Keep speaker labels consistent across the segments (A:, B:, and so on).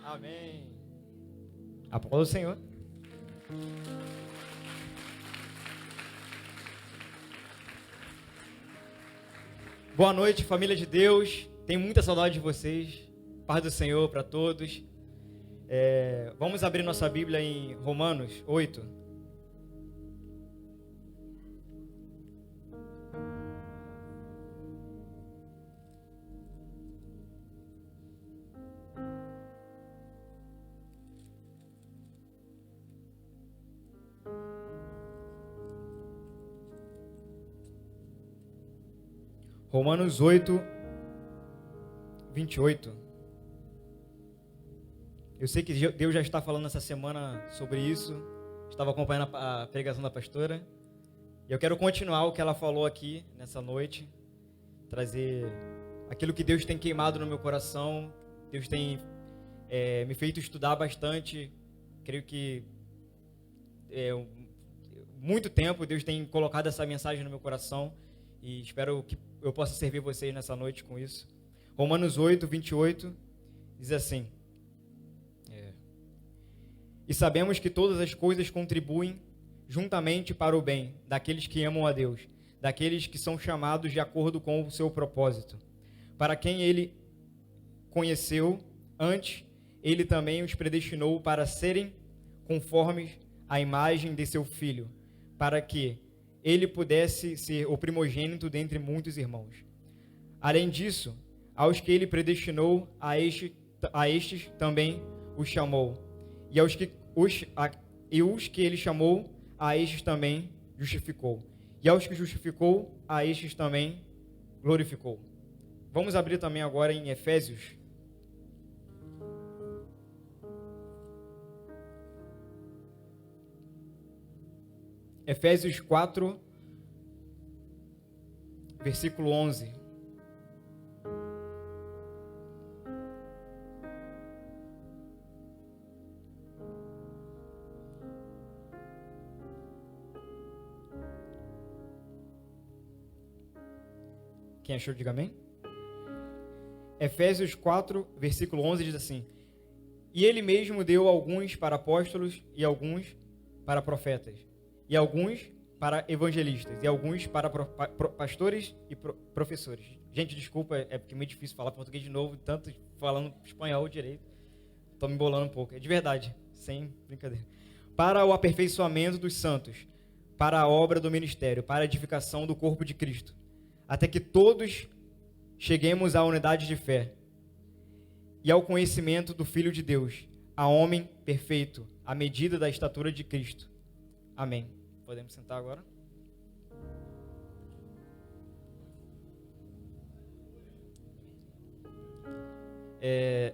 A: Amém. Aplauda o Senhor. Boa noite, família de Deus. Tenho muita saudade de vocês. Paz do Senhor para todos. Vamos abrir nossa Bíblia em Romanos 8. Romanos 8, 28. Eu sei que Deus já está falando essa semana sobre isso. Estava acompanhando a pregação da pastora. E eu quero continuar o que ela falou aqui nessa noite. Trazer aquilo que Deus tem queimado no meu coração. Deus tem me feito estudar bastante. Creio que muito tempo Deus tem colocado essa mensagem no meu coração. E espero que eu possa servir vocês nessa noite com isso. Romanos 8, 28, diz assim: E sabemos que todas as coisas contribuem juntamente para o bem daqueles que amam a Deus, daqueles que são chamados de acordo com o seu propósito. Para quem ele conheceu antes, ele também os predestinou para serem conformes à imagem de seu Filho, para que ele pudesse ser o primogênito dentre muitos irmãos. Além disso, aos que ele predestinou, a estes também os chamou. E os que ele chamou, a estes também justificou. E aos que justificou, a estes também glorificou. Vamos abrir também agora em Efésios. Efésios 4, versículo 11. Quem achou, diga amém. Efésios 4, versículo 11 diz assim: E ele mesmo deu alguns para apóstolos, e alguns para profetas, e alguns para evangelistas, e alguns para pastores e professores. Gente, desculpa, é porque é muito difícil falar português de novo, tanto falando espanhol direito. Estou me embolando um pouco. É de verdade, sem brincadeira. Para o aperfeiçoamento dos santos, para a obra do ministério, para a edificação do corpo de Cristo, até que todos cheguemos à unidade de fé e ao conhecimento do Filho de Deus, a homem perfeito, à medida da estatura de Cristo. Amém. Podemos sentar agora?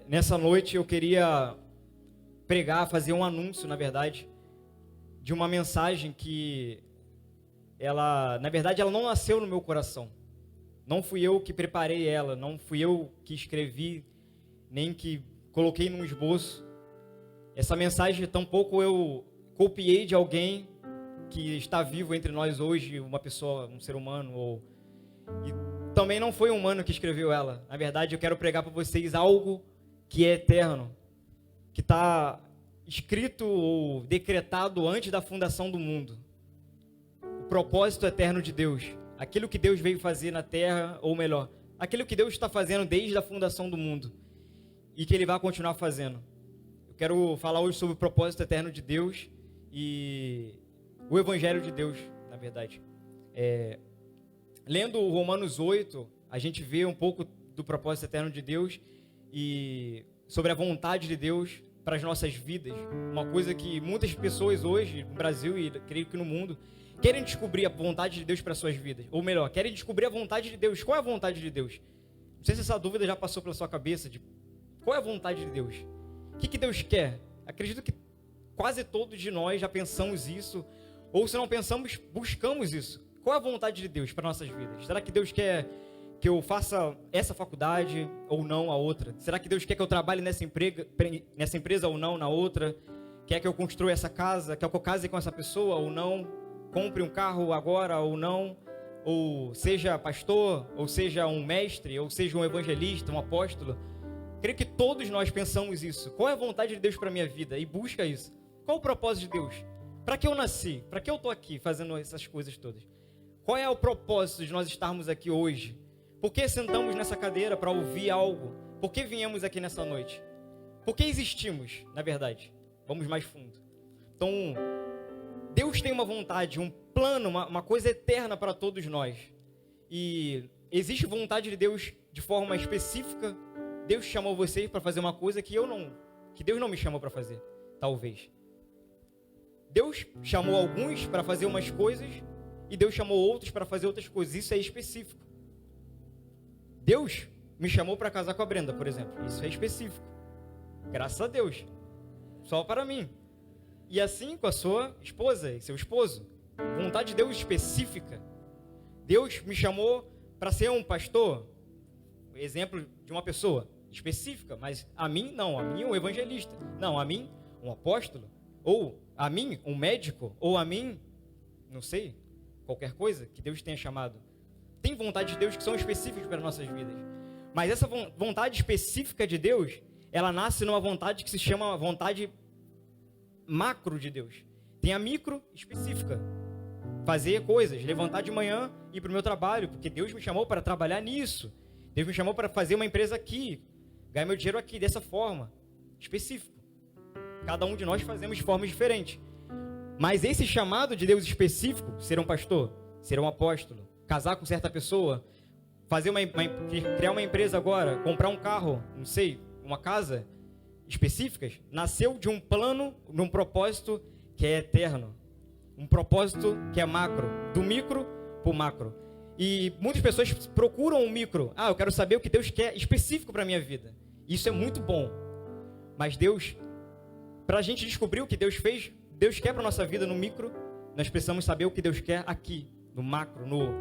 A: Nessa noite eu queria pregar, fazer um anúncio, na verdade, de uma mensagem que ela não nasceu no meu coração. Não fui eu que preparei ela, não fui eu que escrevi, nem que coloquei num esboço. Essa mensagem tampouco eu copiei de alguém que está vivo entre nós hoje, uma pessoa, um ser humano, e também não foi um humano que escreveu ela. Na verdade, eu quero pregar para vocês algo que é eterno, que está escrito ou decretado antes da fundação do mundo. O propósito eterno de Deus, aquilo que Deus veio fazer na terra, ou melhor, aquilo que Deus está fazendo desde a fundação do mundo e que Ele vai continuar fazendo. Eu quero falar hoje sobre o propósito eterno de Deus e o Evangelho de Deus, na verdade. Lendo Romanos 8, a gente vê um pouco do propósito eterno de Deus e sobre a vontade de Deus para as nossas vidas. Uma coisa que muitas pessoas hoje, no Brasil e creio que no mundo, querem descobrir a vontade de Deus para suas vidas. Ou melhor, querem descobrir a vontade de Deus. Qual é a vontade de Deus? Não sei se essa dúvida já passou pela sua cabeça, de qual é a vontade de Deus? O que Deus quer? Acredito que quase todos de nós já pensamos isso, ou se não pensamos, buscamos isso. Qual é a vontade de Deus para nossas vidas? Será que Deus quer que eu faça essa faculdade ou não a outra? Será que Deus quer que eu trabalhe nessa empresa ou não na outra? Quer que eu construa essa casa? Quer que eu case com essa pessoa ou não? Compre um carro agora ou não? Ou seja pastor, ou seja um mestre, ou seja um evangelista, um apóstolo? Creio que todos nós pensamos isso. Qual é a vontade de Deus para a minha vida? E busca isso. Qual o propósito de Deus? Para que eu nasci? Para que eu estou aqui fazendo essas coisas todas? Qual é o propósito de nós estarmos aqui hoje? Por que sentamos nessa cadeira para ouvir algo? Por que viemos aqui nessa noite? Por que existimos, na verdade? Vamos mais fundo. Então, Deus tem uma vontade, um plano, uma coisa eterna para todos nós. E existe vontade de Deus de forma específica. Deus chamou vocês para fazer uma coisa que Deus não me chamou para fazer, talvez. Deus chamou alguns para fazer umas coisas e Deus chamou outros para fazer outras coisas. Isso é específico. Deus me chamou para casar com a Brenda, por exemplo. Isso é específico. Graças a Deus. Só para mim. E assim com a sua esposa e seu esposo. Vontade de Deus específica. Deus me chamou para ser um pastor. Exemplo de uma pessoa específica. Mas a mim, não. A mim, um evangelista. Não, a mim, um apóstolo. Ou a mim, um médico. Ou a mim, não sei, qualquer coisa que Deus tenha chamado. Tem vontade de Deus que são específicas para nossas vidas. Mas essa vontade específica de Deus, ela nasce numa vontade que se chama vontade macro de Deus. Tem a micro específica. Fazer coisas, levantar de manhã e ir para o meu trabalho, porque Deus me chamou para trabalhar nisso. Deus me chamou para fazer uma empresa aqui, ganhar meu dinheiro aqui, dessa forma. Específico. Cada um de nós fazemos de formas diferentes. Mas esse chamado de Deus específico, ser um pastor, ser um apóstolo, casar com certa pessoa, criar uma empresa agora, comprar um carro, não sei, uma casa específicas, nasceu de um plano, de um propósito que é eterno. Um propósito que é macro, do micro para o macro. E muitas pessoas procuram um micro. Eu quero saber o que Deus quer específico para a minha vida. Isso é muito bom. Mas Deus, para a gente descobrir o que Deus fez, Deus quer para a nossa vida no micro, nós precisamos saber o que Deus quer aqui, no macro, no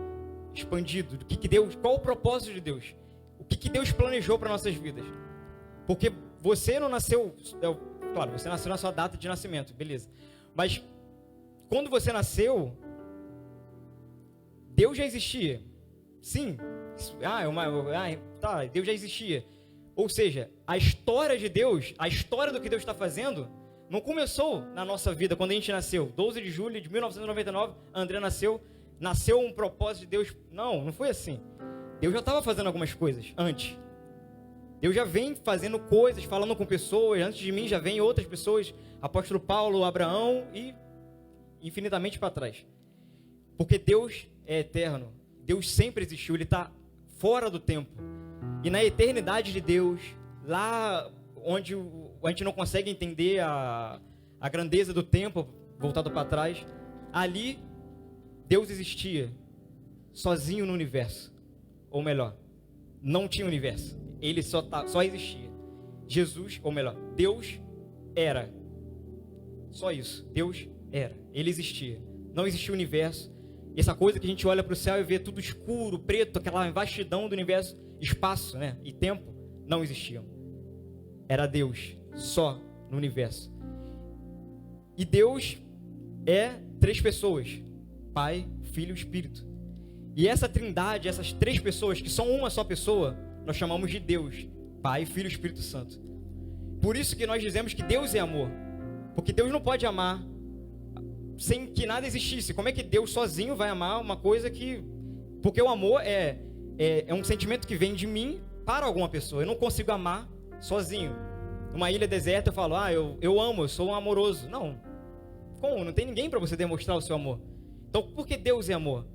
A: expandido, do que Deus, qual o propósito de Deus, o que Deus planejou para nossas vidas. Porque você não nasceu, claro, você nasceu na sua data de nascimento, beleza. Mas quando você nasceu, Deus já existia. Sim. Deus já existia. Ou seja, a história de Deus, a história do que Deus está fazendo, não começou na nossa vida quando a gente nasceu. 12 de julho de 1999, a André nasceu um propósito de Deus. Não foi assim. Deus já estava fazendo algumas coisas antes. Deus já vem fazendo coisas, falando com pessoas. Antes de mim já vem outras pessoas. Apóstolo Paulo, Abraão e infinitamente para trás. Porque Deus é eterno. Deus sempre existiu. Ele está fora do tempo. E na eternidade de Deus, lá onde a gente não consegue entender a grandeza do tempo, voltado para trás, ali Deus existia sozinho no universo. Ou melhor, não tinha universo. Ele só existia. Jesus, ou melhor, Deus era. Só isso. Deus era. Ele existia. Não existia o universo. Essa coisa que a gente olha para o céu e vê tudo escuro, preto, aquela vastidão do universo, espaço, né, e tempo, não existiam. Era Deus, só no universo. E Deus é 3 pessoas: Pai, Filho e Espírito. E essa trindade, essas 3 pessoas, que são uma só pessoa, nós chamamos de Deus, Pai, Filho e Espírito Santo. Por isso que nós dizemos que Deus é amor. Porque Deus não pode amar sem que nada existisse. Como é que Deus sozinho vai amar uma coisa que... Porque o amor é um sentimento que vem de mim para alguma pessoa. Eu não consigo amar sozinho. Numa ilha deserta eu falo, eu amo, eu sou um amoroso. Não. Como? Não tem ninguém para você demonstrar o seu amor. Então, por que Deus é amor?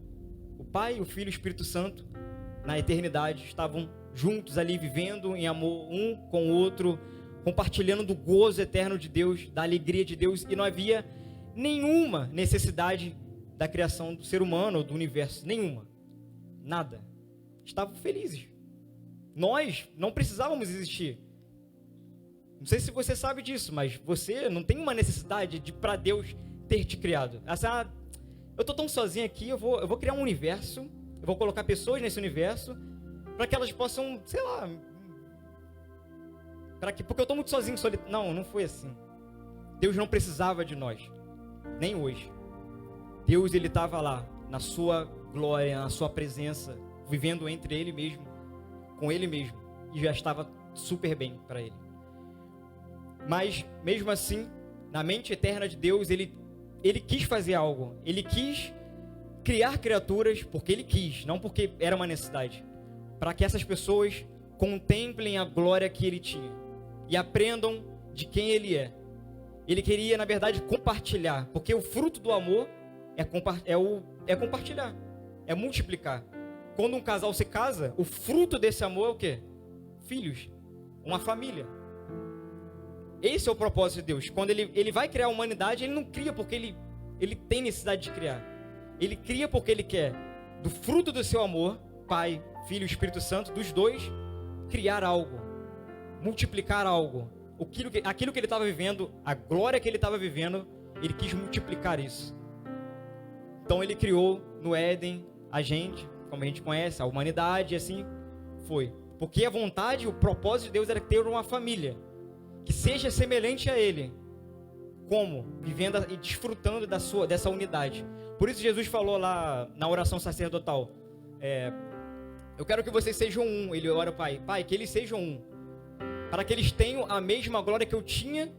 A: O Pai, o Filho e o Espírito Santo, na eternidade, estavam juntos ali, vivendo em amor um com o outro, compartilhando do gozo eterno de Deus, da alegria de Deus, e não havia nenhuma necessidade da criação do ser humano ou do universo. Nenhuma. Nada. Estavam felizes. Nós não precisávamos existir. Não sei se você sabe disso, mas você não tem uma necessidade de para Deus ter te criado. Eu estou tão sozinho aqui, eu vou criar um universo, eu vou colocar pessoas nesse universo, para que elas possam, sei lá, porque eu estou muito sozinho, solitário. Não foi assim. Deus não precisava de nós, nem hoje. Deus, ele estava lá, na sua glória, na sua presença, vivendo entre ele mesmo, com ele mesmo, e já estava super bem para ele. Mas, mesmo assim, na mente eterna de Deus, ele quis fazer algo. Ele quis criar criaturas porque ele quis, não porque era uma necessidade. Para que essas pessoas contemplem a glória que ele tinha e aprendam de quem ele é. Ele queria, na verdade, compartilhar, porque o fruto do amor é compartilhar, é multiplicar. Quando um casal se casa, o fruto desse amor é o quê? Filhos, uma família. Esse é o propósito de Deus. Quando ele vai criar a humanidade, ele não cria porque ele tem necessidade de criar. Ele cria porque ele quer, do fruto do seu amor, Pai, Filho e Espírito Santo, dos dois, criar algo, multiplicar algo. Aquilo que ele estava vivendo, a glória que ele estava vivendo, ele quis multiplicar isso. Então ele criou no Éden a gente, como a gente conhece, a humanidade, e assim foi. Porque a vontade, o propósito de Deus era ter uma família que seja semelhante a ele. Como? Vivendo e desfrutando dessa unidade. Por isso Jesus falou lá na oração sacerdotal, eu quero que vocês sejam um. Ele ora ao Pai, Pai, que eles sejam um, para que eles tenham a mesma glória que eu tinha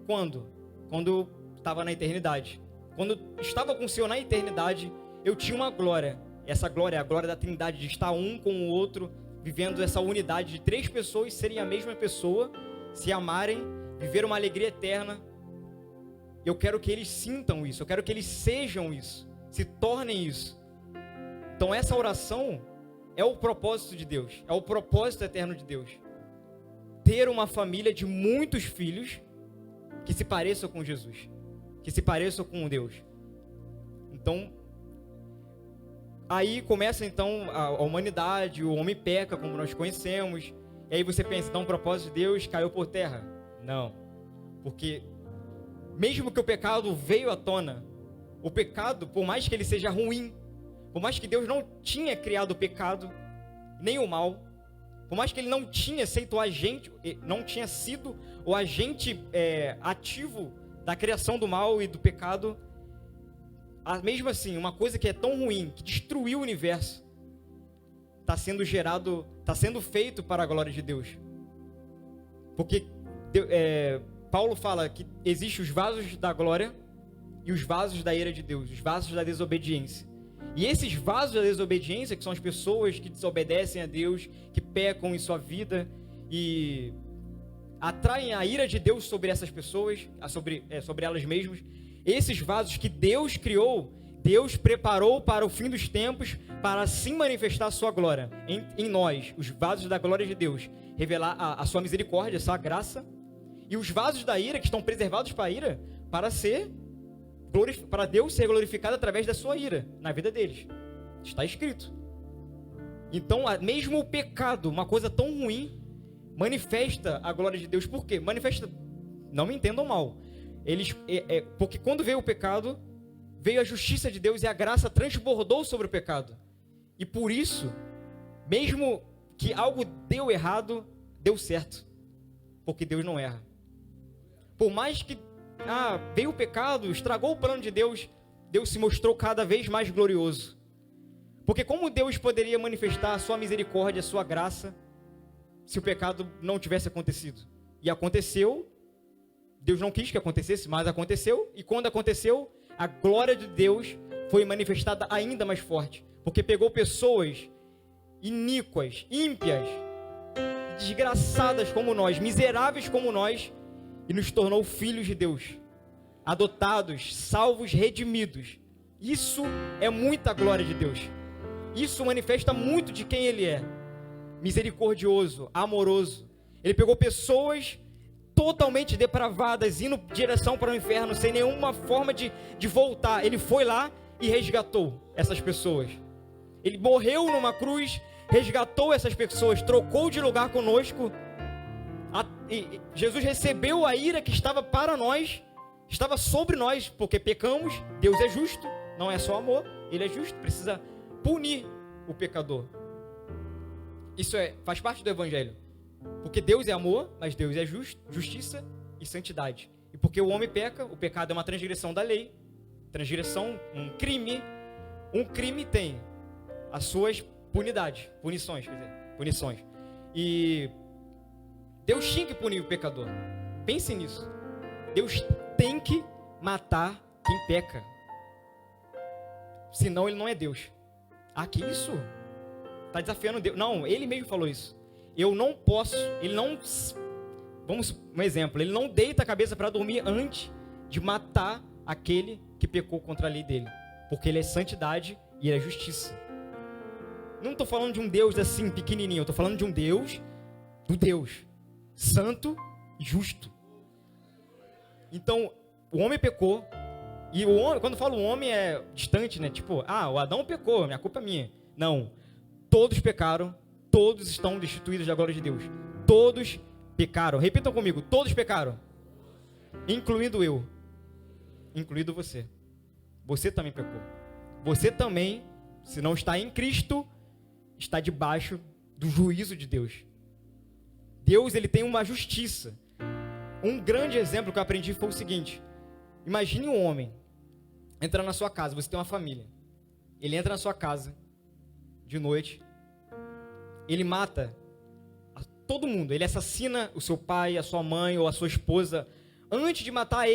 A: quando eu estava na eternidade. Quando eu estava com o Senhor na eternidade, eu tinha uma glória. Essa glória é a glória da Trindade, de estar um com o outro, vivendo essa unidade de 3 pessoas serem a mesma pessoa, se amarem, viver uma alegria eterna. Eu quero que eles sintam isso, eu quero que eles sejam isso, se tornem isso. Então essa oração é o propósito de Deus, é o propósito eterno de Deus. Ter uma família de muitos filhos que se pareçam com Jesus, que se pareçam com Deus. Então, aí começa então a humanidade, o homem peca, como nós conhecemos. E aí você pensa, então o propósito de Deus caiu por terra. Não, porque mesmo que o pecado veio à tona, o pecado, por mais que ele seja ruim, por mais que Deus não tinha criado o pecado, nem o mal, por mais que ele não tinha sido o agente ativo da criação do mal e do pecado, mesmo assim, uma coisa que é tão ruim, que destruiu o universo, está sendo feito para a glória de Deus. Porque Paulo fala que existem os vasos da glória e os vasos da ira de Deus, os vasos da desobediência. E esses vasos da desobediência, que são as pessoas que desobedecem a Deus, que pecam em sua vida e atraem a ira de Deus sobre essas pessoas, sobre elas mesmas. Esses vasos que Deus criou, Deus preparou para o fim dos tempos, para assim manifestar a sua glória em nós, os vasos da glória de Deus, revelar a sua misericórdia, a sua graça, e os vasos da ira, que estão preservados para a ira, para Deus ser glorificado através da sua ira na vida deles. Está escrito. Então, mesmo o pecado, uma coisa tão ruim, manifesta a glória de Deus. Por quê? Manifesta, não me entendam mal. Porque quando veio o pecado, veio a justiça de Deus e a graça transbordou sobre o pecado. E por isso, mesmo que algo deu errado, deu certo. Porque Deus não erra. Por mais que veio o pecado, estragou o plano de Deus, Deus se mostrou cada vez mais glorioso. Porque como Deus poderia manifestar a sua misericórdia, a sua graça, se o pecado não tivesse acontecido? E aconteceu, Deus não quis que acontecesse, mas aconteceu, e quando aconteceu, a glória de Deus foi manifestada ainda mais forte, porque pegou pessoas iníquas, ímpias, desgraçadas como nós, miseráveis como nós, e nos tornou filhos de Deus, adotados, salvos, redimidos. Isso é muita glória de Deus. Isso manifesta muito de quem Ele é. Misericordioso, amoroso. Ele pegou pessoas totalmente depravadas, indo em direção para o inferno, sem nenhuma forma de voltar. Ele foi lá e resgatou essas pessoas. Ele morreu numa cruz, resgatou essas pessoas, trocou de lugar conosco. Jesus recebeu a ira que estava para nós, estava sobre nós, porque pecamos. Deus é justo, não é só amor, Ele é justo, precisa punir o pecador. Isso faz parte do Evangelho, porque Deus é amor, mas Deus é justiça e santidade. E porque o homem peca, o pecado é uma transgressão da lei, um crime tem as suas punições. E Deus tinha que punir o pecador. Pense nisso. Deus tem que matar quem peca. Senão ele não é Deus. Ah, que isso? Está desafiando Deus. Não, ele mesmo falou isso. Eu não posso, ele não... Vamos, um exemplo. Ele não deita a cabeça para dormir antes de matar aquele que pecou contra a lei dele. Porque ele é santidade e ele é justiça. Não estou falando de um Deus assim, pequenininho. Eu estou falando de um Deus, do Deus santo e justo. Então, o homem pecou. E o homem, quando eu falo homem, é distante, né? Tipo, o Adão pecou, minha culpa é minha. Não. Todos pecaram. Todos estão destituídos da glória de Deus. Todos pecaram. Repitam comigo. Todos pecaram. Incluindo eu. Incluído você. Você também pecou. Você também, se não está em Cristo, está debaixo do juízo de Deus. Deus, ele tem uma justiça. Um grande exemplo que eu aprendi foi o seguinte. Imagine um homem entrar na sua casa, você tem uma família. Ele entra na sua casa de noite, ele mata todo mundo, ele assassina o seu pai, a sua mãe ou a sua esposa. Antes de matar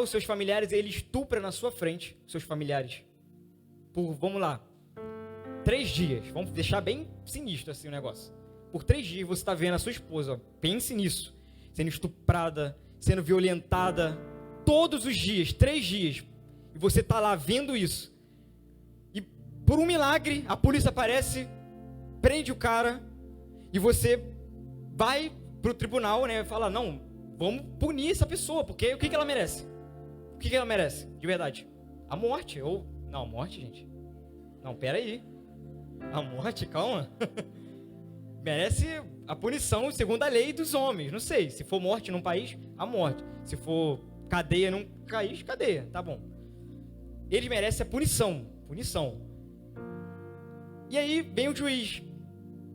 A: os seus familiares, ele estupra na sua frente os seus familiares. Vamos lá, 3 dias, vamos deixar bem sinistro assim o negócio. Por 3 dias você está vendo a sua esposa, pense nisso, sendo estuprada, sendo violentada, todos os dias, 3 dias, e você está lá vendo isso. E por um milagre, a polícia aparece, prende o cara, e você vai para o tribunal, né, e fala, não, vamos punir essa pessoa, porque o que ela merece? O que ela merece, de verdade? A morte, não, a morte, gente. Não, pera aí. A morte, calma. Merece a punição segundo a lei dos homens, não sei. Se for morte num país, a morte. Se for cadeia num país, cadeia, tá bom. Ele merece a punição. E aí vem o juiz.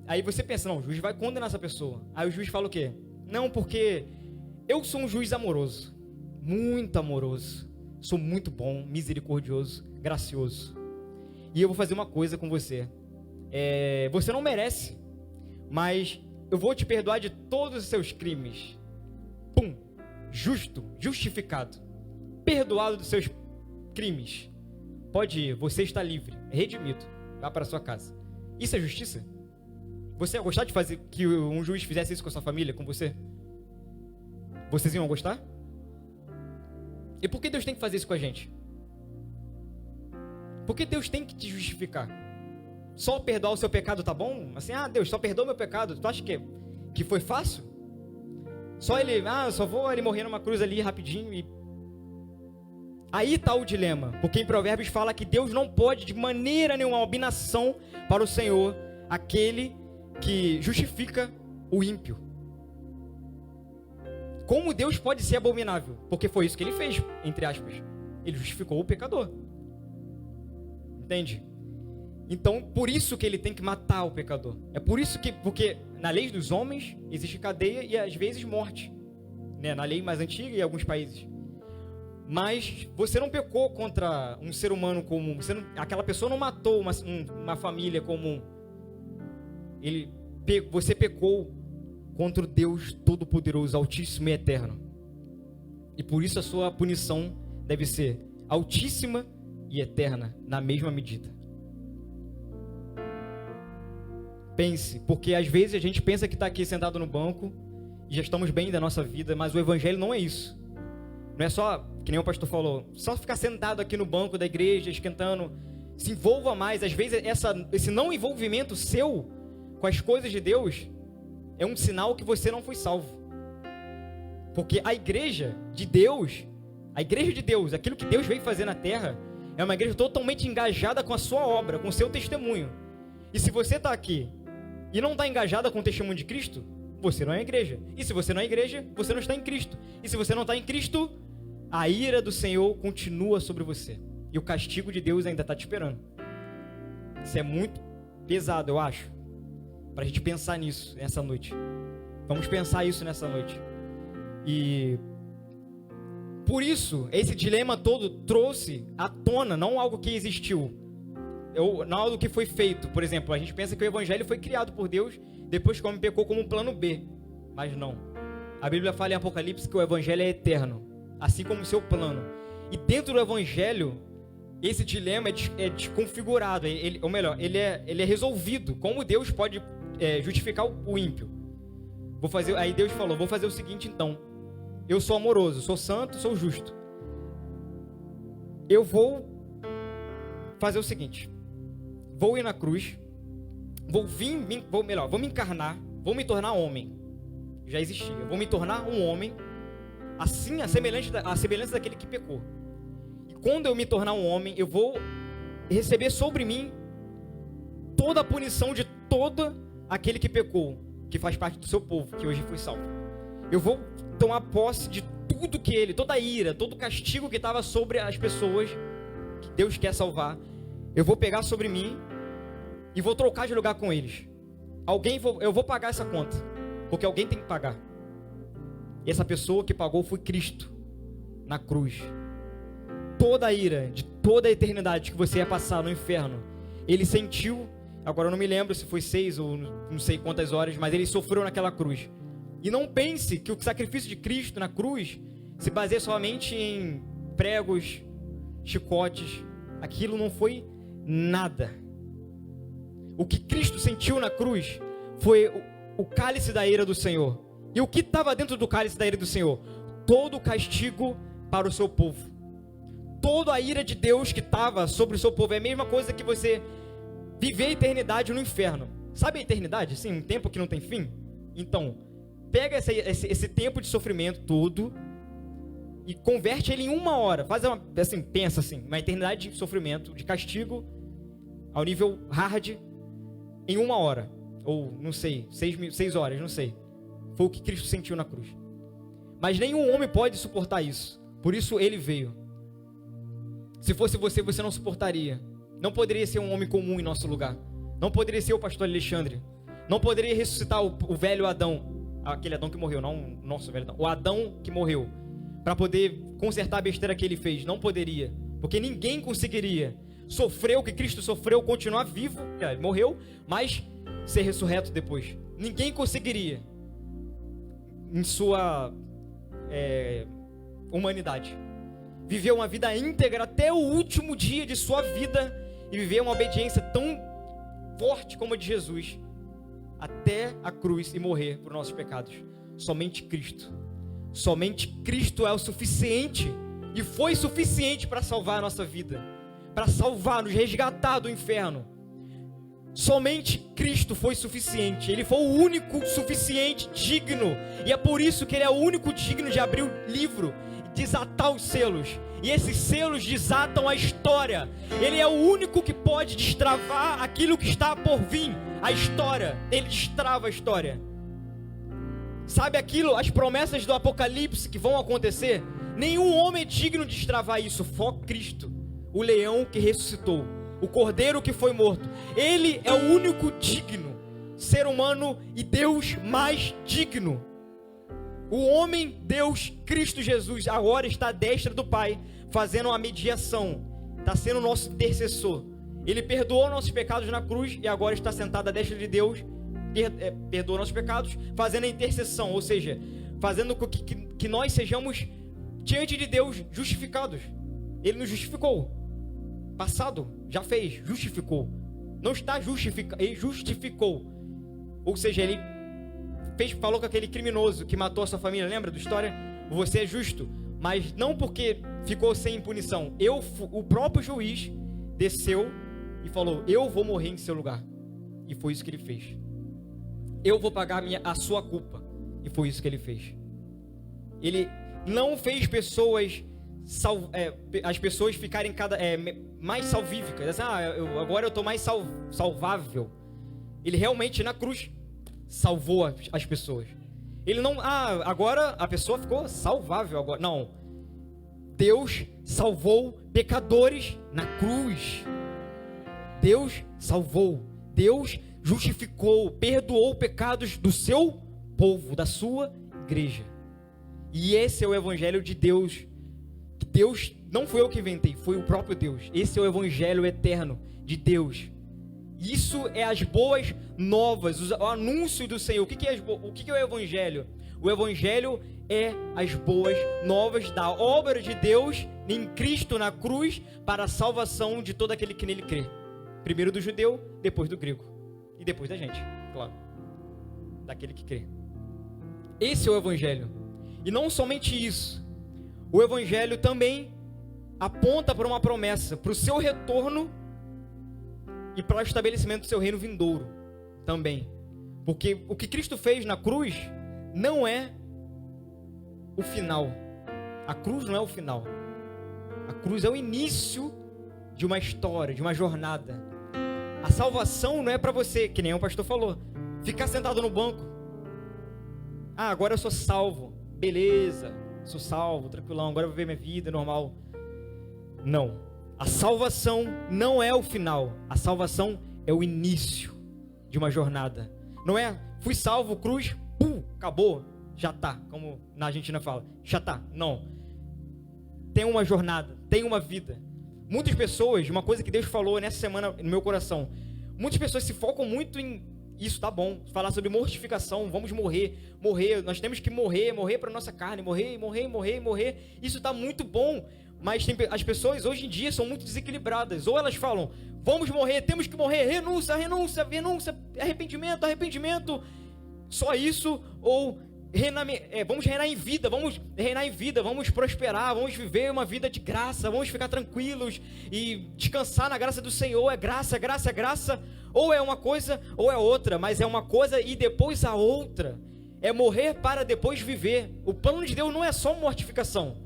A: Aí você pensa, não, o juiz vai condenar essa pessoa. Aí o juiz fala o quê? Não, porque eu sou um juiz amoroso. Muito amoroso. Sou muito bom, misericordioso, gracioso. E eu vou fazer uma coisa com você. Você não merece, mas eu vou te perdoar de todos os seus crimes. Pum! Justificado. Perdoado dos seus crimes. Pode ir, você está livre, redimido. Vá para a sua casa. Isso é justiça? Você ia gostar de fazer que um juiz fizesse isso com a sua família, com você? Vocês iam gostar? E por que Deus tem que fazer isso com a gente? Por que Deus tem que te justificar? Só perdoar o seu pecado tá bom? Assim, Deus, só perdoa meu pecado. Tu acha que foi fácil? Só ele, só vou ele morrer numa cruz ali rapidinho e... Aí tá o dilema, porque em Provérbios fala que Deus não pode de maneira nenhuma abominação para o Senhor, aquele que justifica o ímpio. Como Deus pode ser abominável? Porque foi isso que ele fez, entre aspas. Ele justificou o pecador. Entende? Então, por isso que ele tem que matar o pecador. É por isso que, porque na lei dos homens existe cadeia e às vezes morte, né? Na lei mais antiga e alguns países. Mas você não pecou contra um ser humano comum. Aquela pessoa não matou uma família comum. Você pecou contra o Deus Todo-Poderoso, Altíssimo e Eterno. E por isso a sua punição deve ser altíssima e eterna, na mesma medida. Pense, porque às vezes a gente pensa que está aqui sentado no banco e já estamos bem da nossa vida, mas o Evangelho não é isso. Não é só, que nem o pastor falou, só ficar sentado aqui no banco da igreja, esquentando. Se envolva mais. Às vezes esse não envolvimento seu com as coisas de Deus é um sinal que você não foi salvo. Porque a igreja de Deus, aquilo que Deus veio fazer na terra, é uma igreja totalmente engajada com a sua obra, com o seu testemunho. E se você está aqui e não está engajada com o testemunho de Cristo, você não é igreja. E se você não é igreja, você não está em Cristo. E se você não está em Cristo, a ira do Senhor continua sobre você. E o castigo de Deus ainda está te esperando. Isso é muito pesado, eu acho, para a gente pensar nisso nessa noite. Vamos pensar isso nessa noite. E por isso, esse dilema todo trouxe à tona, não algo que existiu, não algo que foi feito. Por exemplo, a gente pensa que o Evangelho foi criado por Deus depois que o homem pecou como um plano B. Mas não. A Bíblia fala em Apocalipse que o evangelho é eterno, assim como o seu plano. E dentro do evangelho, esse dilema é desconfigurado, ou melhor, ele é resolvido. Como Deus pode justificar o ímpio? Aí Deus falou, vou fazer o seguinte então. Eu sou amoroso, sou santo, sou justo. Eu vou fazer o seguinte. Vou ir na cruz, vou me encarnar, vou me tornar homem. Já existia. Vou me tornar um homem, assim, a semelhança daquele que pecou. E quando eu me tornar um homem, eu vou receber sobre mim toda a punição de todo aquele que pecou, que faz parte do seu povo, que hoje foi salvo. Eu vou tomar posse de tudo que toda a ira, todo o castigo que estava sobre as pessoas que Deus quer salvar. Eu vou pegar sobre mim e vou trocar de lugar com eles. Eu vou pagar essa conta, porque alguém tem que pagar. E essa pessoa que pagou foi Cristo, na cruz. Toda a ira, de toda a eternidade que você ia passar no inferno, Ele sentiu. Agora eu não me lembro se foi 6 ou não sei quantas horas, mas Ele sofreu naquela cruz. E não pense que o sacrifício de Cristo na cruz se baseia somente em pregos, chicotes. Aquilo não foi nada. O que Cristo sentiu na cruz foi o cálice da ira do Senhor. E o que estava dentro do cálice da ira do Senhor? Todo o castigo para o seu povo. Toda a ira de Deus que estava sobre o seu povo. É a mesma coisa que você viver a eternidade no inferno. Sabe a eternidade? Sim, um tempo que não tem fim? Então, pega esse tempo de sofrimento todo e converte ele em 1 hora. Pensa assim, uma eternidade de sofrimento, de castigo, ao nível hard, em 1 hora. Ou, não sei, 6 horas, não sei. Foi o que Cristo sentiu na cruz. Mas nenhum homem pode suportar isso. Por isso ele veio. Se fosse você, você não suportaria. Não poderia ser um homem comum em nosso lugar. Não poderia ser o pastor Alexandre. Não poderia ressuscitar o velho Adão. Aquele Adão que morreu, não o nosso velho Adão. O Adão que morreu. Para poder consertar a besteira que ele fez. Não poderia. Porque ninguém conseguiria sofrer o que Cristo sofreu, continuar vivo. Ele morreu, mas ser ressurreto depois. Ninguém conseguiria. Em sua humanidade. Viver uma vida íntegra até o último dia de sua vida. E viver uma obediência tão forte como a de Jesus. Até a cruz e morrer por nossos pecados. Somente Cristo. Somente Cristo é o suficiente. E foi suficiente para salvar a nossa vida. Para salvar, nos resgatar do inferno. Somente Cristo foi suficiente. Ele foi o único suficiente, digno. E é por isso que Ele é o único digno de abrir o livro e desatar os selos. E esses selos desatam a história. Ele é o único que pode destravar aquilo que está por vir. A história. Ele destrava a história. Sabe aquilo, as promessas do Apocalipse que vão acontecer? Nenhum homem é digno de destravar isso. Só Cristo. O leão que ressuscitou. O cordeiro que foi morto. Ele é o único digno. Ser humano e Deus mais digno. O homem, Deus, Cristo Jesus, agora está à destra do Pai, fazendo uma mediação. Está sendo o nosso intercessor. Ele perdoou nossos pecados na cruz e agora está sentado à destra de Deus, perdoa nossos pecados, fazendo a intercessão. Ou seja, fazendo com que nós sejamos diante de Deus justificados. Ele nos justificou. Passado, já fez, justificou. Não está justificando, ele justificou. Ou seja, ele falou com aquele criminoso que matou a sua família, lembra da história? Você é justo, mas não porque ficou sem punição. O próprio juiz desceu e falou, eu vou morrer em seu lugar. E foi isso que ele fez. Eu vou pagar a sua culpa. E foi isso que ele fez. Ele não fez as pessoas ficarem mais salvíficas. Agora eu estou mais salvável. Ele realmente na cruz salvou as pessoas. Ele não, agora a pessoa ficou salvável agora. Não. Deus salvou pecadores na cruz. Deus salvou. Deus justificou, perdoou pecados do seu povo, da sua igreja. E esse é o evangelho de Deus. Deus, não foi eu que inventei, foi o próprio Deus. Esse é o evangelho eterno de Deus. Isso é as boas novas, o anúncio do Senhor. O que é o Evangelho? O Evangelho é as boas novas da obra de Deus em Cristo na cruz para a salvação de todo aquele que nele crê. Primeiro do judeu, depois do grego. E depois da gente, claro. Daquele que crê. Esse é o Evangelho. E não somente isso. O Evangelho também aponta para uma promessa, para o seu retorno e para o estabelecimento do seu reino vindouro também. Porque o que Cristo fez na cruz não é o final. A cruz não é o final. A cruz é o início de uma história, de uma jornada. A salvação não é para você, que nem o pastor falou, ficar sentado no banco. Ah, agora eu sou salvo. Beleza, sou salvo, tranquilão, agora eu vou viver minha vida normal. Não. A salvação não é o final. A salvação é o início de uma jornada. Não é, fui salvo, cruz, pum, acabou, já tá. Como na Argentina fala, já tá. Não. Tem uma jornada, tem uma vida. Muitas pessoas, uma coisa que Deus falou nessa semana no meu coração, muitas pessoas se focam muito em isso, tá bom, falar sobre mortificação, vamos morrer, nós temos que morrer para nossa carne, morrer, isso tá muito bom, mas as pessoas hoje em dia são muito desequilibradas, ou elas falam, vamos morrer, temos que morrer, renúncia, arrependimento, só isso, ou vamos reinar em vida, vamos prosperar, vamos viver uma vida de graça, vamos ficar tranquilos e descansar na graça do Senhor, é graça, ou é uma coisa ou é outra, mas é uma coisa e depois a outra, é morrer para depois viver. O plano de Deus não é só mortificação.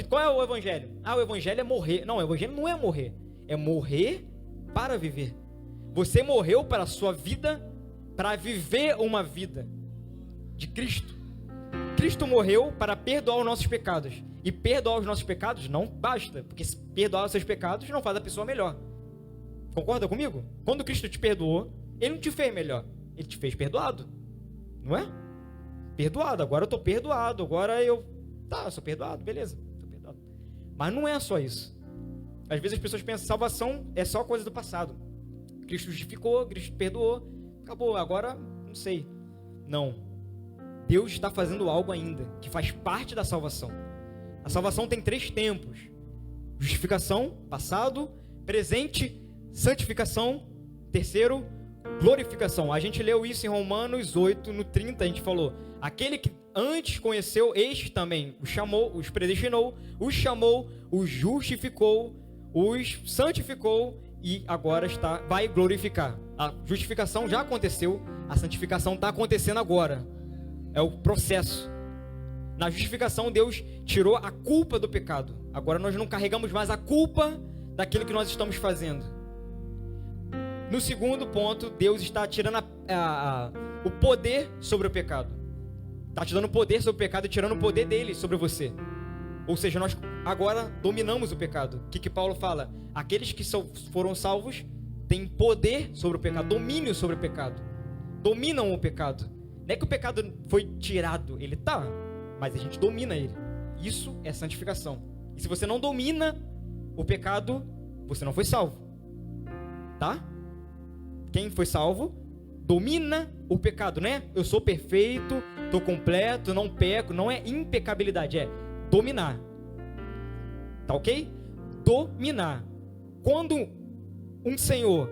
A: Qual é o Evangelho? O Evangelho é morrer. Não, o Evangelho não é morrer, é morrer para viver. Você morreu para a sua vida, para viver uma vida de Cristo. Cristo morreu para perdoar os nossos pecados. E perdoar os nossos pecados não basta, porque perdoar os seus pecados não faz a pessoa melhor. Concorda comigo? Quando Cristo te perdoou, Ele não te fez melhor, Ele te fez perdoado. Não é? Perdoado, agora eu estou perdoado, eu sou perdoado, beleza, estou perdoado. Mas não é só isso. Às vezes as pessoas pensam que salvação é só coisa do passado. Cristo justificou, Cristo perdoou, acabou, agora não sei. Não. Deus está fazendo algo ainda, que faz parte da salvação. A salvação tem 3 tempos: justificação, passado, presente, santificação, terceiro, glorificação. A gente leu isso em Romanos 8, no 30, a gente falou, aquele que antes conheceu, este também os chamou, os predestinou, os chamou, os justificou, os santificou e agora vai glorificar. A justificação já aconteceu, a santificação está acontecendo agora. É o processo. Na justificação, Deus tirou a culpa do pecado. Agora nós não carregamos mais a culpa daquilo que nós estamos fazendo. No segundo ponto, Deus está tirando o poder sobre o pecado. Está te dando poder sobre o pecado e tirando o poder dele sobre você. Ou seja, nós agora dominamos o pecado. O que Paulo fala? Aqueles que foram salvos têm poder sobre o pecado, domínio sobre o pecado. Dominam o pecado. Não é que o pecado foi tirado, ele está, mas a gente domina ele. Isso é santificação. E se você não domina o pecado, você não foi salvo. Tá? Quem foi salvo domina o pecado, né? Eu sou perfeito, estou completo, não peco. Não é impecabilidade, é dominar. Tá ok? Dominar. Quando um senhor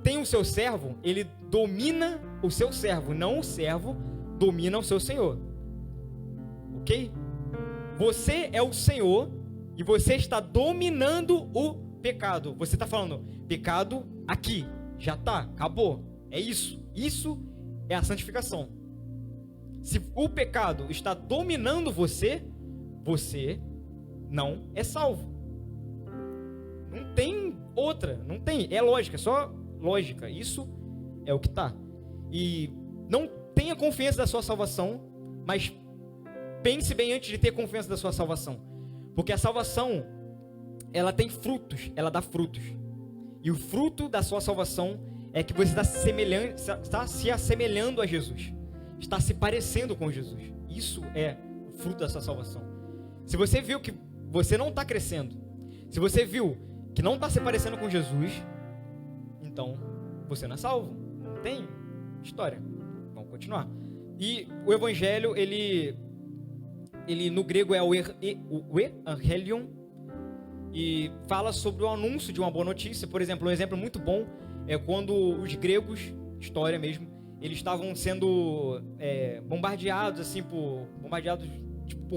A: tem o seu servo, ele domina o seu servo, não o servo domina o seu senhor. Ok? Você é o senhor e você está dominando o pecado. Você está falando, pecado aqui. Já tá, acabou, é isso. Isso é a santificação. Se o pecado está dominando você, você não é salvo. Não tem outra, não tem, é lógica, é só lógica. Isso é o que tá. E não tenha confiança da sua salvação, mas pense bem antes de ter confiança da sua salvação. Porque a salvação, ela tem frutos, ela dá frutos. E o fruto da sua salvação é que você está se assemelhando a Jesus. Está se parecendo com Jesus. Isso é o fruto da sua salvação. Se você viu que você não está crescendo, se você viu que não está se parecendo com Jesus, então você não é salvo. Não tem história. Vamos continuar. E o evangelho, ele no grego é o evangelion, e fala sobre o anúncio de uma boa notícia. Por exemplo, um exemplo muito bom é quando os gregos, história mesmo, eles estavam sendo bombardeados assim por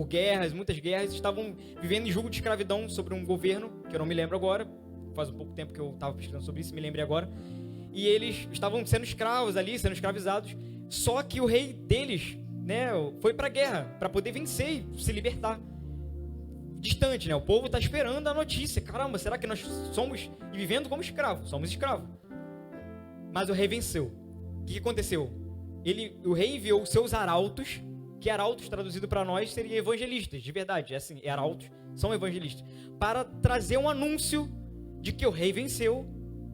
A: guerras, muitas guerras, estavam vivendo em jugo de escravidão sobre um governo, que eu não me lembro agora, faz um pouco tempo que eu estava pesquisando sobre isso, me lembrei agora, e eles estavam sendo escravos ali, sendo escravizados, só que o rei deles, né, foi para a guerra, para poder vencer e se libertar. Distante, né? O povo está esperando a notícia. Caramba, será que nós somos e vivendo como escravos? Somos escravos. Mas o rei venceu. O que aconteceu? O rei enviou seus arautos, que arautos traduzido para nós seria evangelistas, de verdade, é assim, arautos são evangelistas, para trazer um anúncio de que o rei venceu.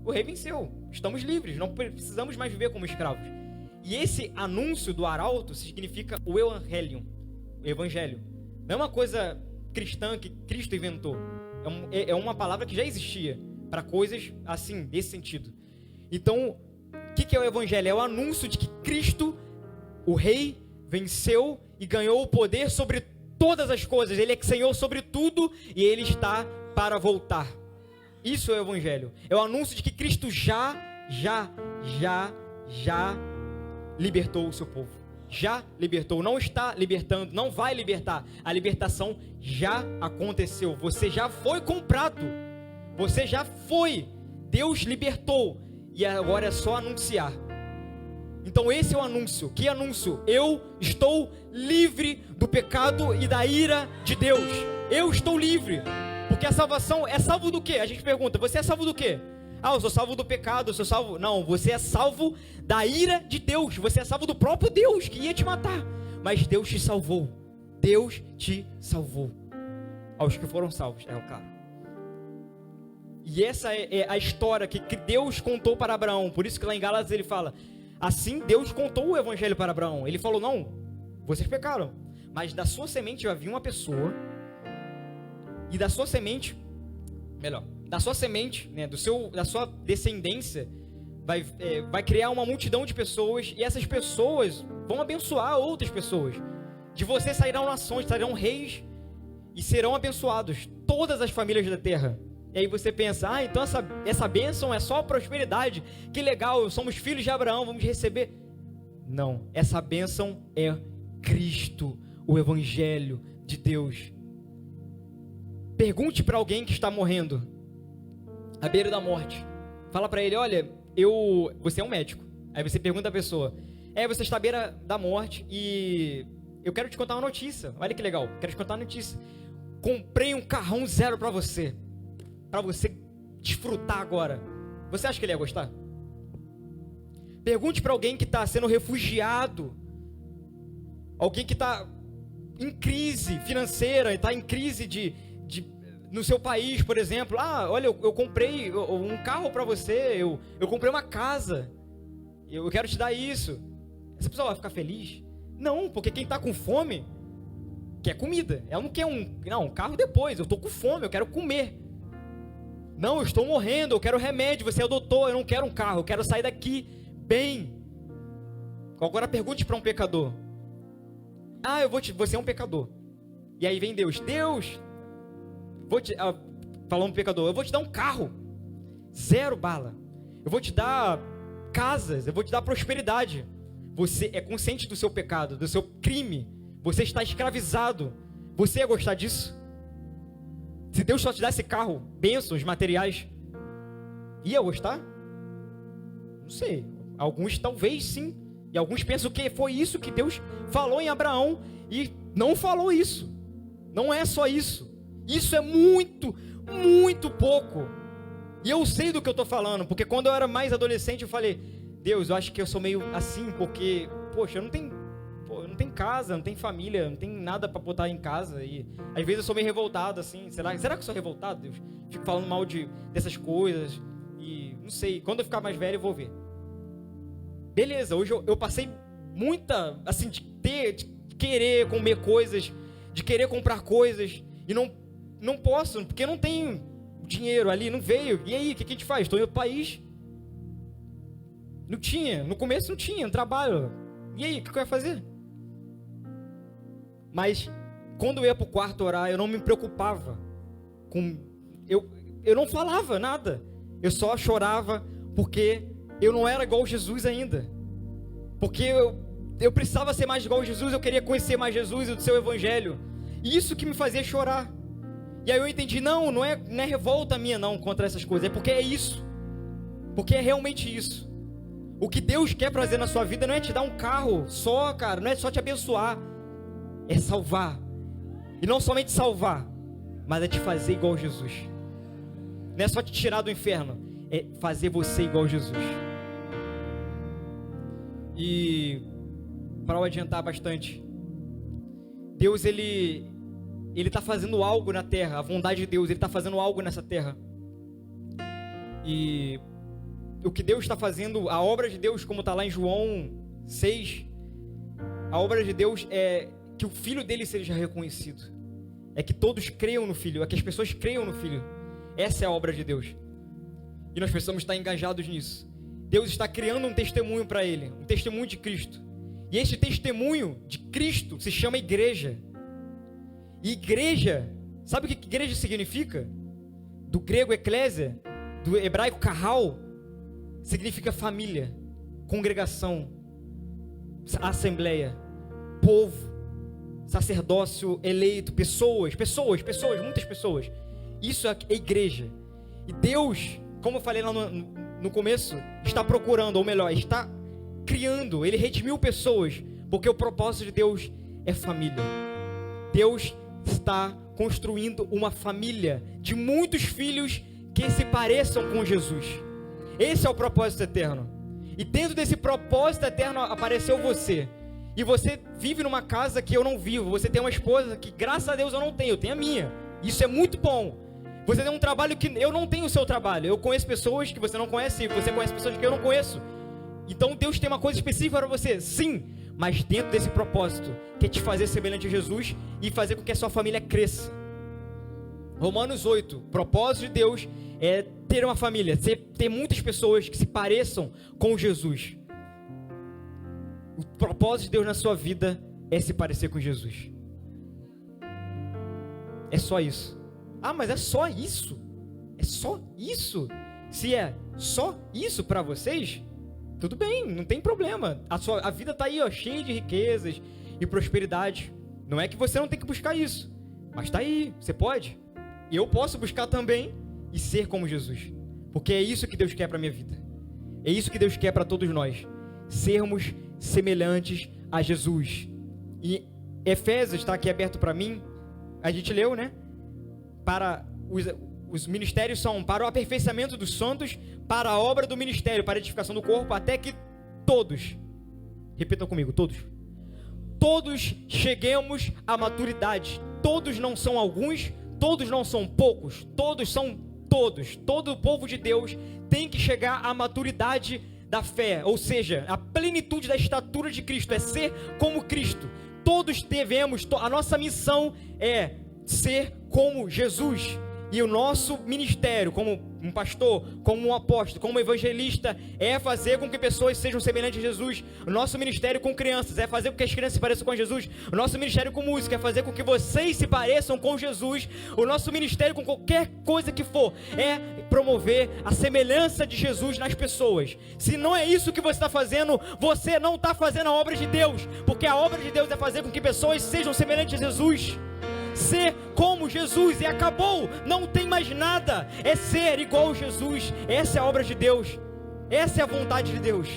A: O rei venceu. Estamos livres, não precisamos mais viver como escravos. E esse anúncio do arauto significa o evangelium, o evangelho. Não é uma coisa cristã que Cristo inventou. É uma palavra que já existia para coisas assim, desse sentido. Então, o que é o evangelho? É o anúncio de que Cristo, o rei, venceu e ganhou o poder sobre todas as coisas. Ele é Senhor sobre tudo e ele está para voltar. Isso é o evangelho. É o anúncio de que Cristo já libertou o seu povo. Já libertou, não está libertando, não vai libertar. A libertação já aconteceu. Você já foi comprado. Você já foi. Deus libertou. E agora é só anunciar. Então esse é o anúncio. Que anúncio? Eu estou livre do pecado e da ira de Deus. Eu estou livre. Porque a salvação é salvo do quê? A gente pergunta, você é salvo do quê? Ah, eu sou salvo do pecado, eu sou salvo... Não, você é salvo da ira de Deus. Você é salvo do próprio Deus que ia te matar. Mas Deus te salvou. Deus te salvou. Aos que foram salvos, é o cara. E essa é a história que Deus contou para Abraão. Por isso que lá em Gálatas ele fala, assim Deus contou o evangelho para Abraão. Ele falou, não, vocês pecaram, mas da sua semente vai vir uma pessoa, e da sua semente, da sua semente, né, da sua descendência, vai criar uma multidão de pessoas, e essas pessoas vão abençoar outras pessoas. De você sairão nações, sairão reis, e serão abençoados todas as famílias da terra. E aí você pensa, então essa bênção é só prosperidade, que legal, somos filhos de Abraão, vamos receber. Não, essa bênção é Cristo, o evangelho de Deus. Pergunte para alguém que está morrendo, à beira da morte. Fala para ele, olha, você é um médico. Aí você pergunta à pessoa, você está à beira da morte e eu quero te contar uma notícia. Olha que legal, quero te contar uma notícia. Comprei um carrão zero para você desfrutar agora. Você acha que ele ia gostar? Pergunte para alguém que está sendo refugiado, alguém que está em crise financeira, está em crise no seu país, por exemplo. Olha, eu comprei um carro para você, eu comprei uma casa, eu quero te dar isso. Essa pessoa vai ficar feliz? Não, porque quem está com fome quer comida. Ela não quer um carro depois, eu estou com fome, eu quero comer. Não, eu estou morrendo, eu quero remédio, você é o doutor, eu não quero um carro, eu quero sair daqui bem. Agora pergunte para um pecador. Você é um pecador. E aí vem Deus, falando pro pecador, eu vou te dar um carro, zero bala. Eu vou te dar casas, eu vou te dar prosperidade. Você é consciente do seu pecado, do seu crime. Você está escravizado. Você ia gostar disso? Se Deus só te desse carro, bênçãos materiais, ia gostar? Não sei. Alguns talvez sim. E alguns pensam que foi isso que Deus falou em Abraão. E não falou isso. Não é só isso. Isso é muito, muito pouco. E eu sei do que eu estou falando. Porque quando eu era mais adolescente eu falei, Deus, eu acho que eu sou meio assim. Porque, poxa, eu não tenho casa, não tenho família, não tenho nada para botar em casa. E às vezes eu sou meio revoltado assim. Será que eu sou revoltado, Deus? Fico falando mal dessas coisas. E não sei, quando eu ficar mais velho eu vou ver. Beleza, hoje eu passei muita, assim, de querer comer coisas, de querer comprar coisas, e não posso, porque não tenho dinheiro ali, não veio. E aí, o que a gente faz? Estou em outro país, Não tinha, no começo não tinha, no trabalho. E aí, o que eu ia fazer? Mas quando eu ia pro quarto orar, eu não me preocupava com... Eu não falava nada. Eu só chorava porque eu não era igual Jesus ainda. Porque eu precisava ser mais igual Jesus, eu queria conhecer mais Jesus e o seu evangelho. E isso que me fazia chorar. E aí eu entendi, não é revolta minha não contra essas coisas, é porque é isso. Porque é realmente isso. O que Deus quer fazer na sua vida não é te dar um carro só, cara, não é só te abençoar. É salvar. E não somente salvar, mas é te fazer igual Jesus. Não é só te tirar do inferno, é fazer você igual Jesus. E para eu adiantar bastante, Deus ele está fazendo algo na terra. A vontade de Deus, ele está fazendo algo nessa terra. E o que Deus está fazendo, a obra de Deus, como está lá em João 6, a obra de Deus é que o Filho dele seja reconhecido, é que todos creiam no Filho, é que as pessoas creiam no Filho. Essa é a obra de Deus, e nós precisamos estar engajados nisso. Deus está criando um testemunho para Ele, um testemunho de Cristo, e esse testemunho de Cristo se chama igreja. E igreja, sabe o que igreja significa? Do grego eclésia, do hebraico kahal, significa família, congregação, assembleia, povo, sacerdócio eleito, pessoas, muitas pessoas. Isso é igreja. E Deus, como eu falei lá no começo, está procurando, ou melhor, está criando, Ele redimiu pessoas, porque o propósito de Deus é família. Deus está construindo uma família de muitos filhos que se pareçam com Jesus. Esse é o propósito eterno. E dentro desse propósito eterno apareceu você. E você vive numa casa que eu não vivo. Você tem uma esposa que, graças a Deus, eu não tenho. Eu tenho a minha. Isso é muito bom. Você tem um trabalho que eu não tenho o seu trabalho. Eu conheço pessoas que você não conhece. Você conhece pessoas que eu não conheço. Então Deus tem uma coisa específica para você. Sim, mas dentro desse propósito, que é te fazer semelhante a Jesus e fazer com que a sua família cresça. Romanos 8, o propósito de Deus é ter uma família, ter muitas pessoas que se pareçam com Jesus. O propósito de Deus na sua vida é se parecer com Jesus. É só isso. Ah, mas é só isso? É só isso? Se é só isso para vocês, tudo bem, não tem problema. A vida está aí, ó, cheia de riquezas e prosperidade. Não é que você não tem que buscar isso, mas está aí, você pode. E eu posso buscar também e ser como Jesus. Porque é isso que Deus quer para a minha vida. É isso que Deus quer para todos nós. Sermos semelhantes a Jesus. E Efésios está aqui aberto para mim. A gente leu, né? Para os ministérios são para o aperfeiçoamento dos santos, para a obra do ministério, para a edificação do corpo, até que todos, repitam comigo, todos cheguemos à maturidade. Todos não são alguns, todos não são poucos, todos são todos. Todo o povo de Deus tem que chegar à maturidade da fé, ou seja, a plenitude da estatura de Cristo, é ser como Cristo. Todos devemos, a nossa missão é ser como Jesus. E o nosso ministério, como um pastor, como um apóstolo, como um evangelista, é fazer com que pessoas sejam semelhantes a Jesus. O nosso ministério com crianças é fazer com que as crianças se pareçam com Jesus. O nosso ministério com música é fazer com que vocês se pareçam com Jesus. O nosso ministério com qualquer coisa que for é promover a semelhança de Jesus nas pessoas. Se não é isso que você está fazendo, você não está fazendo a obra de Deus, porque a obra de Deus é fazer com que pessoas sejam semelhantes a Jesus. Ser como Jesus, e acabou, não tem mais nada, é ser igual a Jesus. Essa é a obra de Deus, essa é a vontade de Deus,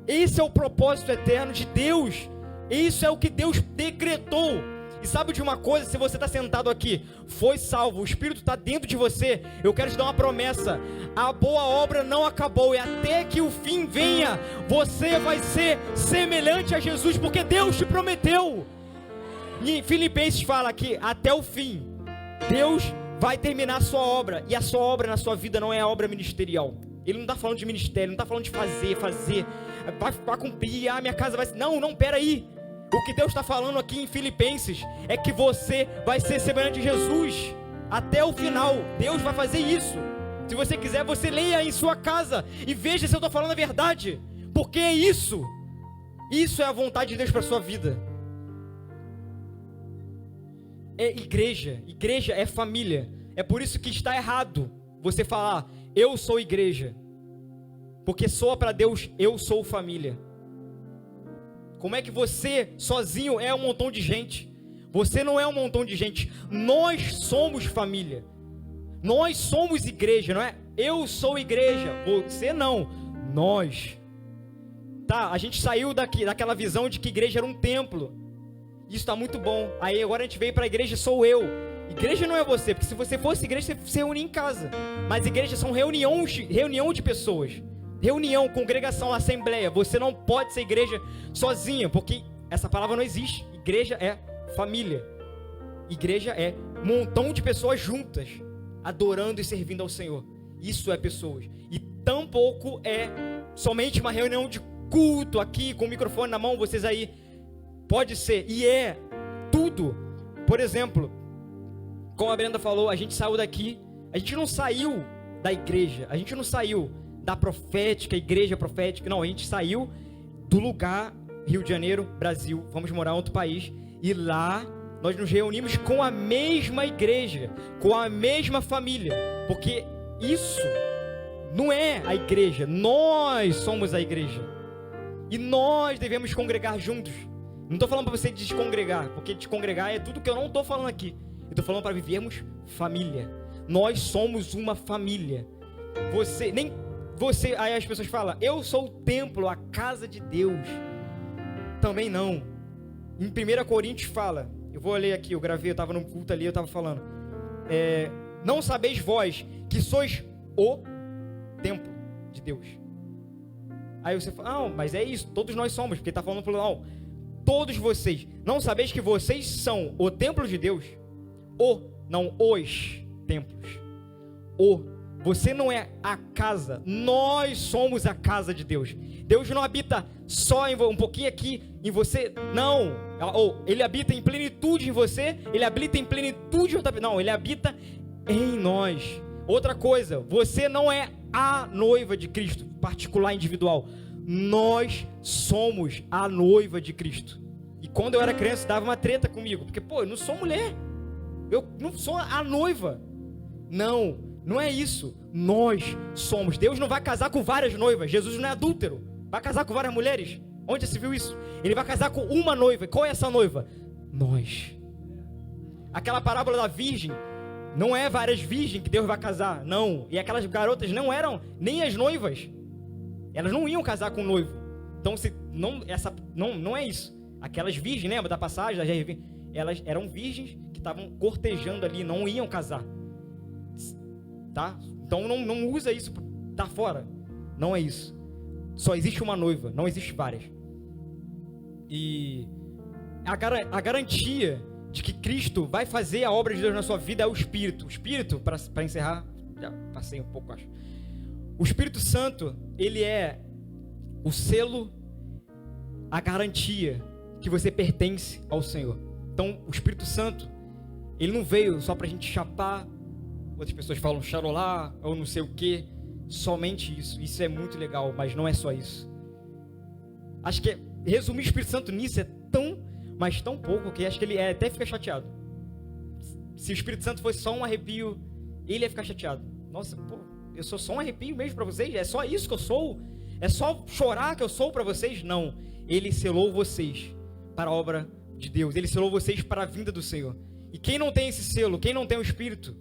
A: esse é o propósito eterno de Deus, isso é o que Deus decretou. E sabe de uma coisa, se você está sentado aqui, foi salvo, o Espírito está dentro de você, eu quero te dar uma promessa: a boa obra não acabou, e até que o fim venha, você vai ser semelhante a Jesus, porque Deus te prometeu. E Filipenses fala que até o fim, Deus vai terminar a sua obra. E a sua obra na sua vida não é a obra ministerial. Ele não está falando de ministério, não está falando de fazer, vai cumprir, minha casa vai... Não, peraí. O que Deus está falando aqui em Filipenses é que você vai ser semelhante a Jesus até o final. Deus vai fazer isso. Se você quiser, você leia em sua casa e veja se eu estou falando a verdade. Porque é isso. Isso é a vontade de Deus para a sua vida. É igreja. Igreja é família. É por isso que está errado você falar, eu sou igreja. Porque soa para Deus, eu sou família. Como é que você sozinho é um montão de gente? Você não é um montão de gente. Nós somos família. Nós somos igreja, não é? Eu sou igreja. Você não. Nós. Tá, a gente saiu daquela visão de que igreja era um templo. Isso está muito bom. Aí agora a gente veio para a igreja, sou eu. Igreja não é você, porque se você fosse igreja, você se reunia em casa. Mas igreja são reunião de pessoas. Reunião, congregação, assembleia. Você não pode ser igreja sozinha, porque essa palavra não existe. Igreja é família. Igreja é um montão de pessoas juntas, adorando e servindo ao Senhor. Isso é pessoas. E tampouco é somente uma reunião de culto aqui, com o microfone na mão, vocês aí. Pode ser, e é tudo. Por exemplo, como a Brenda falou, a gente saiu daqui, a gente não saiu da igreja, a gente não saiu da profética, igreja profética, não, a gente saiu do lugar, Rio de Janeiro, Brasil, vamos morar em outro país, e lá nós nos reunimos com a mesma igreja, com a mesma família, porque isso não é a igreja, nós somos a igreja, e nós devemos congregar juntos. Não estou falando para você descongregar, porque descongregar é tudo que eu não estou falando aqui. Eu estou falando para vivermos família. Nós somos uma família. Aí as pessoas falam, eu sou o templo, a casa de Deus. Também não. Em 1 Coríntios fala, eu vou ler aqui, eu gravei, eu estava num culto ali, eu estava falando. Não sabeis vós que sois o templo de Deus. Aí você fala, não, mas é isso, todos nós somos, porque está falando plural. Todos vocês, não sabeis que vocês são o templo de Deus? Não os templos. Você não é a casa, nós somos a casa de Deus. Deus não habita só um pouquinho aqui em você, não. Ele habita em plenitude em você, ele habita em plenitude em outra, não, ele habita em nós. Outra coisa, você não é a noiva de Cristo, particular, individual. Nós somos a noiva de Cristo. E quando eu era criança, dava uma treta comigo. Porque, eu não sou mulher. Eu não sou a noiva. Não é isso. Nós somos. Deus não vai casar com várias noivas. Jesus não é adúltero. Vai casar com várias mulheres. Onde já se viu isso? Ele vai casar com uma noiva. Qual é essa noiva? Nós. Aquela parábola da virgem. Não é várias virgens que Deus vai casar. Não. E aquelas garotas não eram nem as noivas. Elas não iam casar com o noivo. Então, não é isso. Aquelas virgens, lembra da passagem? Elas eram virgens que estavam cortejando ali, não iam casar. Tá? Então, não usa isso, tá fora. Não é isso. Só existe uma noiva, não existe várias. E a garantia de que Cristo vai fazer a obra de Deus na sua vida é o Espírito. O Espírito, para encerrar, já passei um pouco, acho. O Espírito Santo, ele é o selo, a garantia que você pertence ao Senhor. Então, o Espírito Santo, ele não veio só para a gente chapar, outras pessoas falam xarolar, ou não sei o que, somente isso. Isso é muito legal, mas não é só isso. Acho que resumir o Espírito Santo nisso é mas tão pouco, que acho que ele até fica chateado. Se o Espírito Santo fosse só um arrepio, ele ia ficar chateado. Nossa, eu sou só um arrepio mesmo para vocês? É só isso que eu sou? É só chorar que eu sou para vocês? Não. Ele selou vocês para a obra de Deus. Ele selou vocês para a vinda do Senhor. E quem não tem esse selo, quem não tem o Espírito,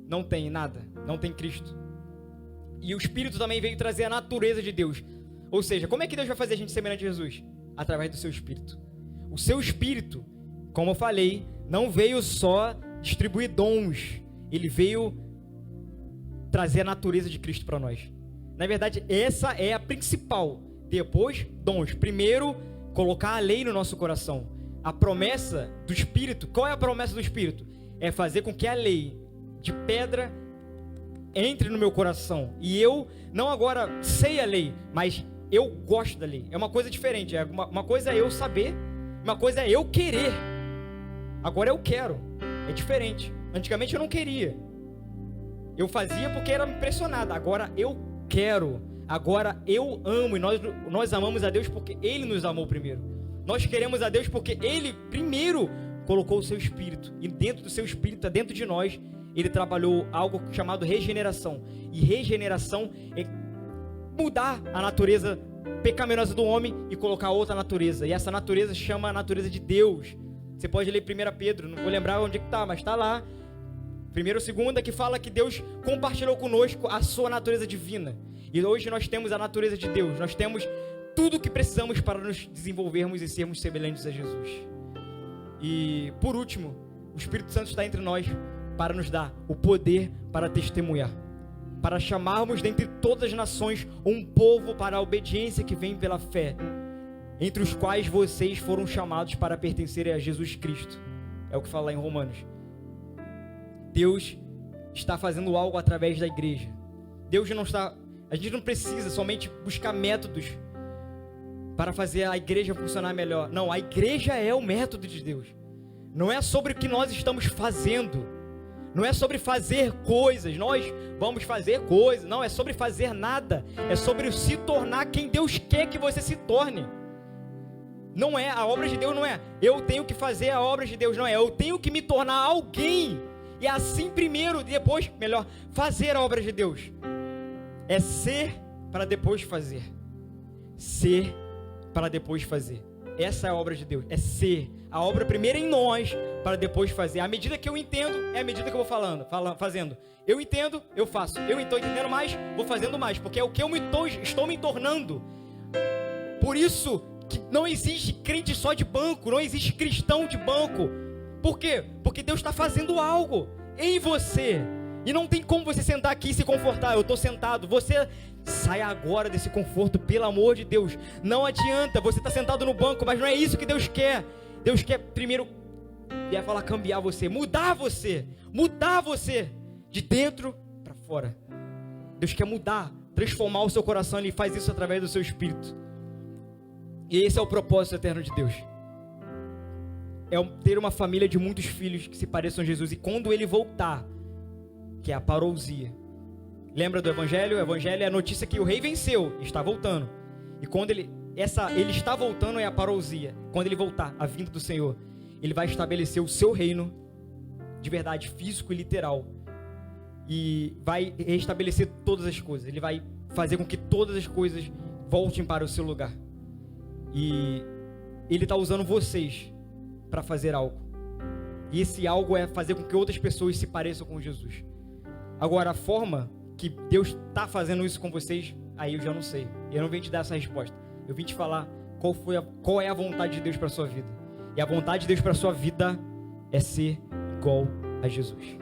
A: não tem nada, não tem Cristo. E o Espírito também veio trazer a natureza de Deus. Ou seja, como é que Deus vai fazer a gente semelhante a Jesus? Através do seu Espírito. O seu Espírito, como eu falei, não veio só distribuir dons. Ele veio trazer a natureza de Cristo para nós. Na verdade, essa é a principal. Depois, dons. Primeiro, colocar a lei no nosso coração. A promessa do Espírito. Qual é a promessa do Espírito? É fazer com que a lei de pedra entre no meu coração. E eu não agora sei a lei, mas eu gosto da lei. É uma coisa diferente. Uma coisa é eu saber, uma coisa é eu querer. Agora eu quero. É diferente. Antigamente eu não queria. Eu fazia porque era impressionado. Agora eu quero. Agora eu amo. E nós amamos a Deus porque Ele nos amou primeiro. Nós queremos a Deus porque Ele primeiro colocou o seu Espírito. E dentro do seu Espírito, dentro de nós, Ele trabalhou algo chamado regeneração. E regeneração é mudar a natureza pecaminosa do homem e colocar outra natureza. E essa natureza chama a natureza de Deus. Você pode ler 1 Pedro, não vou lembrar onde que está, mas está lá. 1º ou 2º, que fala que Deus compartilhou conosco a sua natureza divina. E hoje nós temos a natureza de Deus. Nós temos tudo o que precisamos para nos desenvolvermos e sermos semelhantes a Jesus. E por último, o Espírito Santo está entre nós para nos dar o poder para testemunhar, para chamarmos dentre todas as nações um povo para a obediência que vem pela fé, entre os quais vocês foram chamados para pertencerem a Jesus Cristo. É o que fala lá em Romanos. Deus está fazendo algo através da igreja. Deus não está... A gente não precisa somente buscar métodos para fazer a igreja funcionar melhor. Não, a igreja é o método de Deus. Não é sobre o que nós estamos fazendo. Não é sobre fazer coisas. Nós vamos fazer coisas. Não, é sobre fazer nada. É sobre se tornar quem Deus quer que você se torne. Não é, a obra de Deus não é eu tenho que fazer a obra de Deus. Não é, eu tenho que me tornar alguém. E assim primeiro, depois, melhor, fazer a obra de Deus. É ser para depois fazer. Ser para depois fazer. Essa é a obra de Deus, é ser. A obra primeiro em nós, para depois fazer. À medida que eu entendo, é a medida que eu vou fazendo. Eu entendo, eu faço. Eu estou entendendo mais, vou fazendo mais. Porque é o que eu estou me tornando. Por isso que não existe crente só de banco, não existe cristão de banco. Por quê? Porque Deus está fazendo algo em você. E não tem como você sentar aqui e se confortar. Eu estou sentado. Você sai agora desse conforto, pelo amor de Deus. Não adianta. Você está sentado no banco, mas não é isso que Deus quer. Deus quer primeiro, ia falar, cambiar você, mudar você de dentro para fora. Deus quer mudar, transformar o seu coração. Ele faz isso através do seu espírito. E esse é o propósito eterno de Deus. É ter uma família de muitos filhos que se pareçam a Jesus. E quando Ele voltar, que é a parousia. Lembra do Evangelho? O Evangelho é a notícia que o rei venceu, está voltando. E quando ele está voltando, é a parousia. Quando Ele voltar, a vinda do Senhor, Ele vai estabelecer o seu reino de verdade, físico e literal. E vai restabelecer todas as coisas. Ele vai fazer com que todas as coisas voltem para o seu lugar. E Ele está usando vocês para fazer algo. E esse algo é fazer com que outras pessoas se pareçam com Jesus. Agora, a forma que Deus está fazendo isso com vocês, aí eu já não sei. Eu não vim te dar essa resposta. Eu vim te falar qual é a vontade de Deus para a sua vida. E a vontade de Deus para a sua vida é ser igual a Jesus.